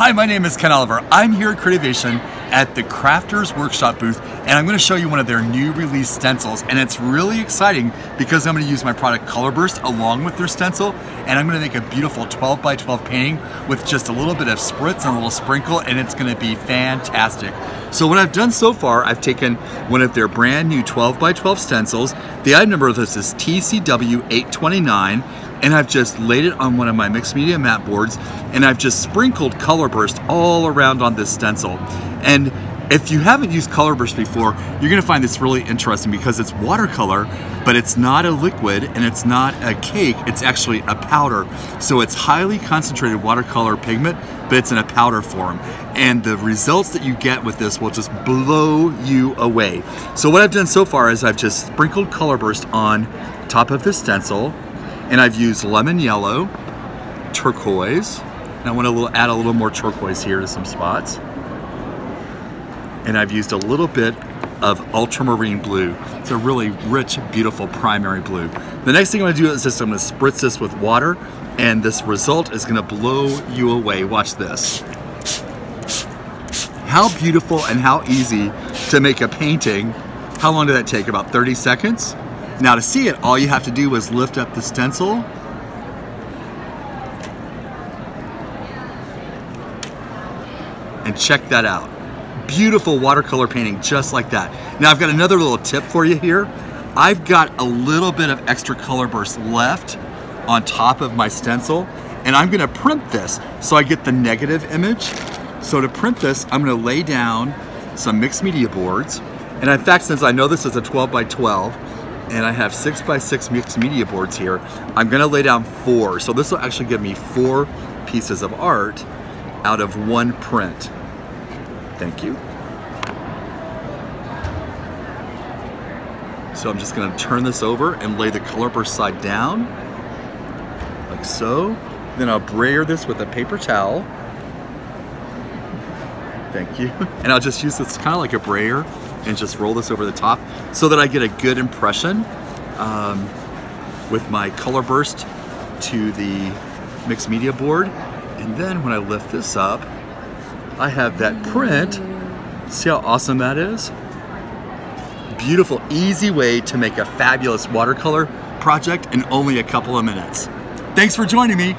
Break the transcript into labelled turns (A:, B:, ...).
A: Hi, my name is Ken Oliver. I'm here at Creativation at the Crafters Workshop booth, and I'm going to show you one of their new release stencils. And it's really exciting because I'm going to use my product Color Burst along with their stencil, and I'm going to make a beautiful 12 by 12 painting with just a little bit of spritz and a little sprinkle, and it's going to be fantastic. So what I've done so far, I've taken one of their brand new 12 by 12 stencils. The item number of this is TCW829. And I've just laid it on one of my mixed media mat boards, and I've just sprinkled Color Burst all around on this stencil. And if you haven't used Color Burst before, you're gonna find this really interesting because it's watercolor, but it's not a liquid and it's not a cake, it's actually a powder. So it's highly concentrated watercolor pigment, but it's in a powder form. And the results that you get with this will just blow you away. So what I've done so far is I've just sprinkled Color Burst on top of this stencil, and I've used lemon yellow, turquoise, and I want to add a little more turquoise here to some spots. And I've used a little bit of ultramarine blue. It's a really rich, beautiful primary blue. The next thing I'm going to do is I'm going to spritz this with water, and this result is going to blow you away. Watch this. How beautiful and how easy to make a painting. How long did that take? About 30 seconds? Now to see it, all you have to do is lift up the stencil and check that out. Beautiful watercolor painting just like that. Now I've got another little tip for you here. I've got a little bit of extra Color Burst left on top of my stencil, and I'm gonna print this so I get the negative image. So to print this, I'm gonna lay down some mixed media boards. And in fact, since I know this is a 12 by 12, and I have 6 by 6 mixed media boards here, I'm gonna lay down 4. So this will actually give me 4 pieces of art out of one print. Thank you. So I'm just gonna turn this over and lay the Color Burst side down, like so. Then I'll brayer this with a paper towel. Thank you. And I'll just use this kind of like a brayer and just roll this over the top so that I get a good impression with my Color Burst to the mixed media board. And then when I lift this up, I have that print. See how awesome that is? Beautiful, easy way to make a fabulous watercolor project in only a couple of minutes. Thanks for joining me.